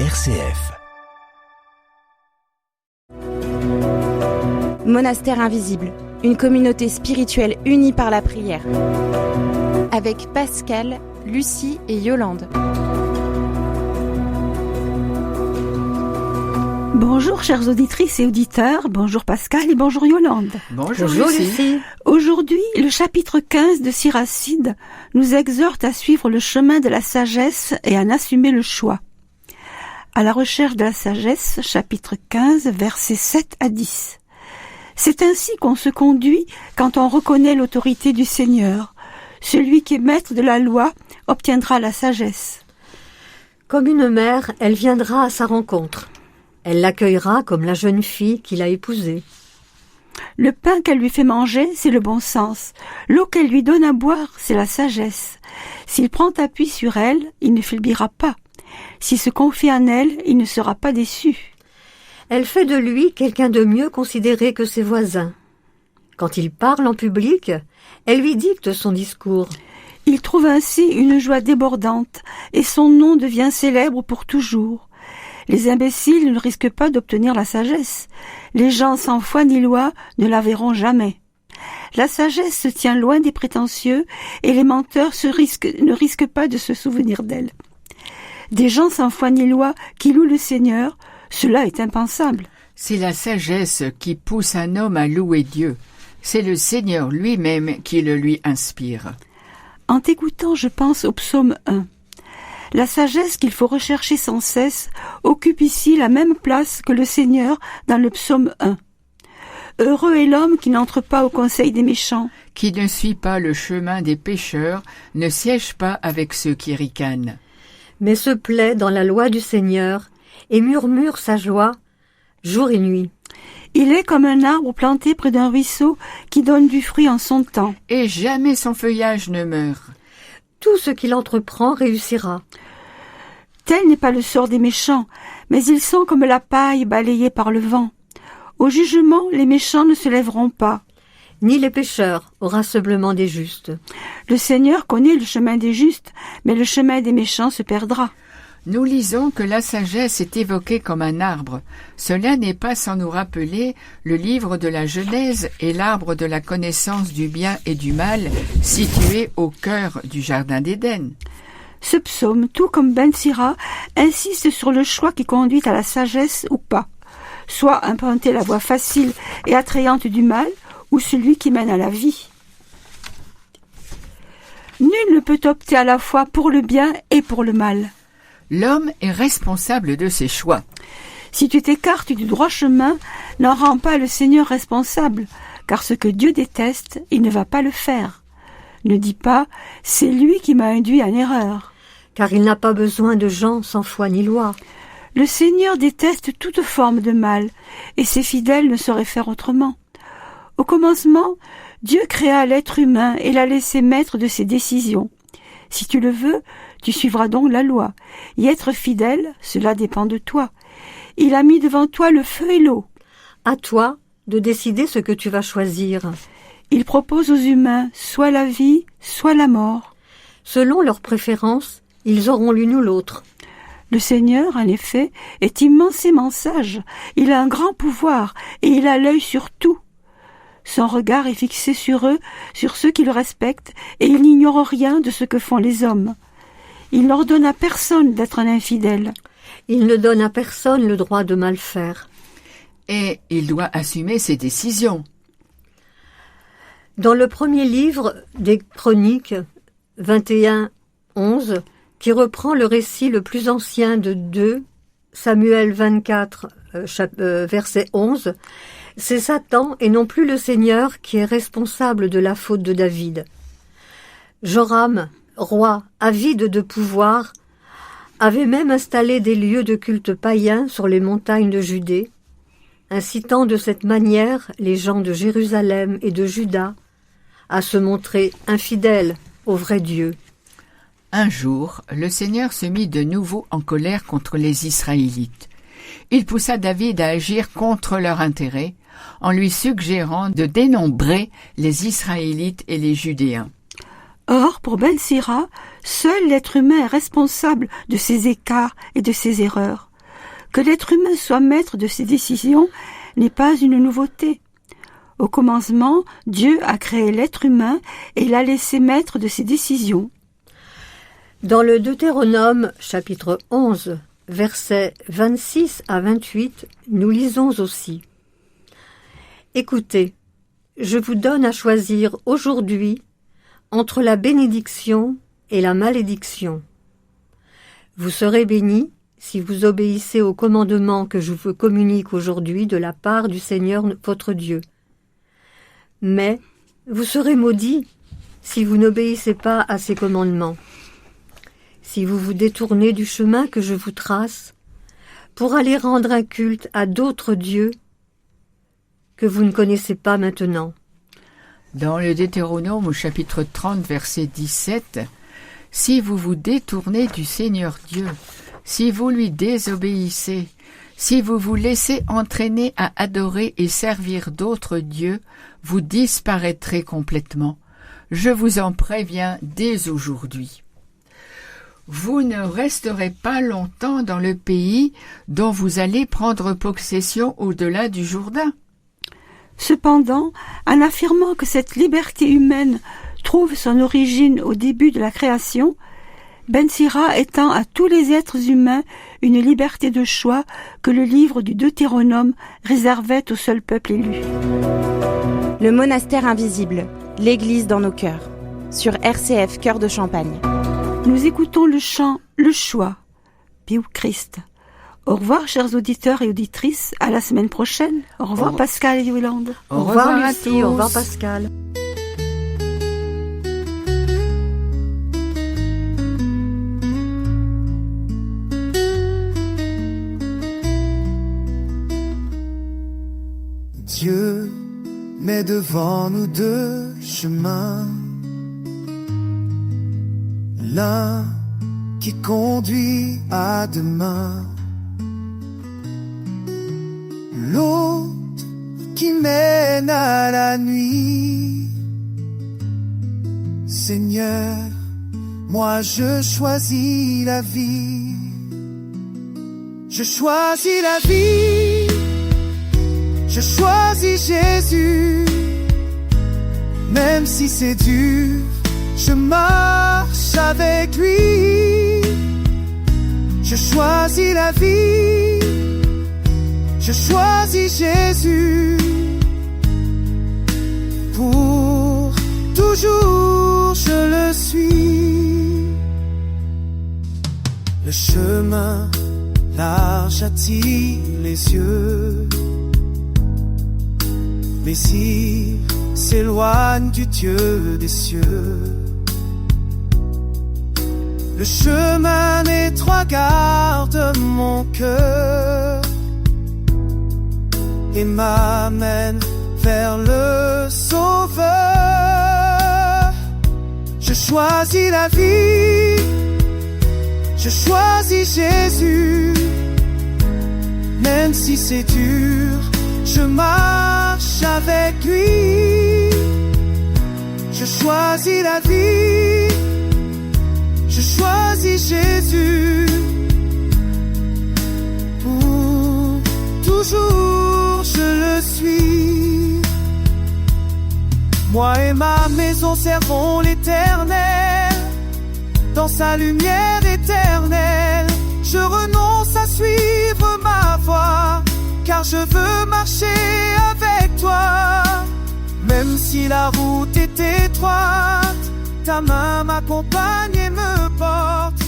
RCF. Monastère invisible, une communauté spirituelle unie par la prière. Avec Pascal, Lucie et Yolande. Bonjour chères auditrices et auditeurs, bonjour Pascal et bonjour Yolande. Bonjour Lucie. Aujourd'hui, le chapitre 15 de Siracide nous exhorte à suivre le chemin de la sagesse et à en assumer le choix. À la recherche de la sagesse, chapitre 15, versets 7 à 10. C'est ainsi qu'on se conduit quand on reconnaît l'autorité du Seigneur. Celui qui est maître de la loi obtiendra la sagesse. Comme une mère, elle viendra à sa rencontre. Elle l'accueillera comme la jeune fille qu'il a épousée. Le pain qu'elle lui fait manger, c'est le bon sens. L'eau qu'elle lui donne à boire, c'est la sagesse. S'il prend appui sur elle, il ne faiblira pas. S'il se confie en elle, il ne sera pas déçu. Elle fait de lui quelqu'un de mieux considéré que ses voisins. Quand il parle en public, elle lui dicte son discours. Il trouve ainsi une joie débordante, et son nom devient célèbre pour toujours. Les imbéciles ne risquent pas d'obtenir la sagesse. Les gens sans foi ni loi ne la verront jamais. La sagesse se tient loin des prétentieux et les menteurs ne risquent pas de se souvenir d'elle. Des gens sans foi ni loi qui louent le Seigneur, cela est impensable. C'est la sagesse qui pousse un homme à louer Dieu. C'est le Seigneur lui-même qui le lui inspire. En t'écoutant, je pense au psaume 1. La sagesse qu'il faut rechercher sans cesse occupe ici la même place que le Seigneur dans le psaume 1. Heureux est l'homme qui n'entre pas au conseil des méchants, qui ne suit pas le chemin des pécheurs, ne siège pas avec ceux qui ricanent, mais se plaît dans la loi du Seigneur et murmure sa joie jour et nuit. Il est comme un arbre planté près d'un ruisseau qui donne du fruit en son temps. Et jamais son feuillage ne meurt. Tout ce qu'il entreprend réussira. Tel n'est pas le sort des méchants, mais ils sont comme la paille balayée par le vent. Au jugement, les méchants ne se lèveront pas. Ni les pécheurs, au rassemblement des justes. Le Seigneur connaît le chemin des justes, mais le chemin des méchants se perdra. Nous lisons que la sagesse est évoquée comme un arbre. Cela n'est pas sans nous rappeler le livre de la Genèse et l'arbre de la connaissance du bien et du mal, situé au cœur du jardin d'Éden. Ce psaume, tout comme Ben Sira, insiste sur le choix qui conduit à la sagesse ou pas. Soit emprunter la voie facile et attrayante du mal, ou celui qui mène à la vie. Nul ne peut opter à la fois pour le bien et pour le mal. L'homme est responsable de ses choix. Si tu t'écartes du droit chemin, n'en rends pas le Seigneur responsable, car ce que Dieu déteste, il ne va pas le faire. Ne dis pas « c'est lui qui m'a induit en erreur ». Car il n'a pas besoin de gens sans foi ni loi. Le Seigneur déteste toute forme de mal, et ses fidèles ne sauraient faire autrement. Au commencement, Dieu créa l'être humain et l'a laissé maître de ses décisions. Si tu le veux, tu suivras donc la loi. Y être fidèle, cela dépend de toi. Il a mis devant toi le feu et l'eau. À toi de décider ce que tu vas choisir. Il propose aux humains soit la vie, soit la mort. Selon leurs préférences, ils auront l'une ou l'autre. Le Seigneur, en effet, est immensément sage. Il a un grand pouvoir et il a l'œil sur tout. Son regard est fixé sur eux, sur ceux qui le respectent, et il n'ignore rien de ce que font les hommes. Il n'ordonne à personne d'être un infidèle. Il ne donne à personne le droit de mal faire. Et il doit assumer ses décisions. Dans le premier livre des Chroniques, 21:11, qui reprend le récit le plus ancien de 2 Samuel 24, verset 11, c'est Satan et non plus le Seigneur qui est responsable de la faute de David. Joram, roi, avide de pouvoir, avait même installé des lieux de culte païens sur les montagnes de Judée, incitant de cette manière les gens de Jérusalem et de Juda à se montrer infidèles au vrai Dieu. Un jour, le Seigneur se mit de nouveau en colère contre les Israélites. Il poussa David à agir contre leur intérêt, en lui suggérant de dénombrer les Israélites et les Judéens. Or, pour Ben Sira, seul l'être humain est responsable de ses écarts et de ses erreurs. Que l'être humain soit maître de ses décisions n'est pas une nouveauté. Au commencement, Dieu a créé l'être humain et l'a laissé maître de ses décisions. Dans le Deutéronome, chapitre 11, versets 26 à 28, nous lisons aussi « Écoutez, je vous donne à choisir aujourd'hui entre la bénédiction et la malédiction. Vous serez bénis si vous obéissez aux commandements que je vous communique aujourd'hui de la part du Seigneur votre Dieu. Mais vous serez maudits si vous n'obéissez pas à ces commandements. Si vous vous détournez du chemin que je vous trace, pour aller rendre un culte à d'autres dieux que vous ne connaissez pas maintenant. » Dans le Deutéronome au chapitre 30, verset 17, « Si vous vous détournez du Seigneur Dieu, si vous lui désobéissez, si vous vous laissez entraîner à adorer et servir d'autres dieux, vous disparaîtrez complètement. Je vous en préviens dès aujourd'hui. Vous ne resterez pas longtemps dans le pays dont vous allez prendre possession au-delà du Jourdain. » Cependant, en affirmant que cette liberté humaine trouve son origine au début de la création, Ben Sira étend à tous les êtres humains une liberté de choix que le livre du Deutéronome réservait au seul peuple élu. Le monastère invisible, l'Église dans nos cœurs, sur RCF Cœur de Champagne. Nous écoutons le chant « Le choix », Biou Christ. Au revoir, chers auditeurs et auditrices. À la semaine prochaine. Au revoir, Pascal et Yolande. Au revoir, Lucie. Au revoir, Pascal. Dieu met devant nous deux chemins. L'un qui conduit à demain, l'autre qui mène à la nuit. Seigneur, moi je choisis la vie. Je choisis la vie. Je choisis Jésus. Même si c'est dur, je marche avec lui. Je choisis la vie. Je choisis Jésus. Pour toujours je le suis. Le chemin large attire les yeux, mais s'il s'éloigne du Dieu des cieux, le chemin étroit garde mon cœur et m'amène vers le Sauveur. Je choisis la vie, je choisis Jésus. Même si c'est dur, je marche avec lui. Je choisis la vie, je choisis Jésus. Pour toujours je le suis. Moi et ma maison servons l'Éternel. Dans sa lumière éternelle, je renonce à suivre ma voie, car je veux marcher avec toi. Même si la route est étroite, ta main m'accompagne et me porte.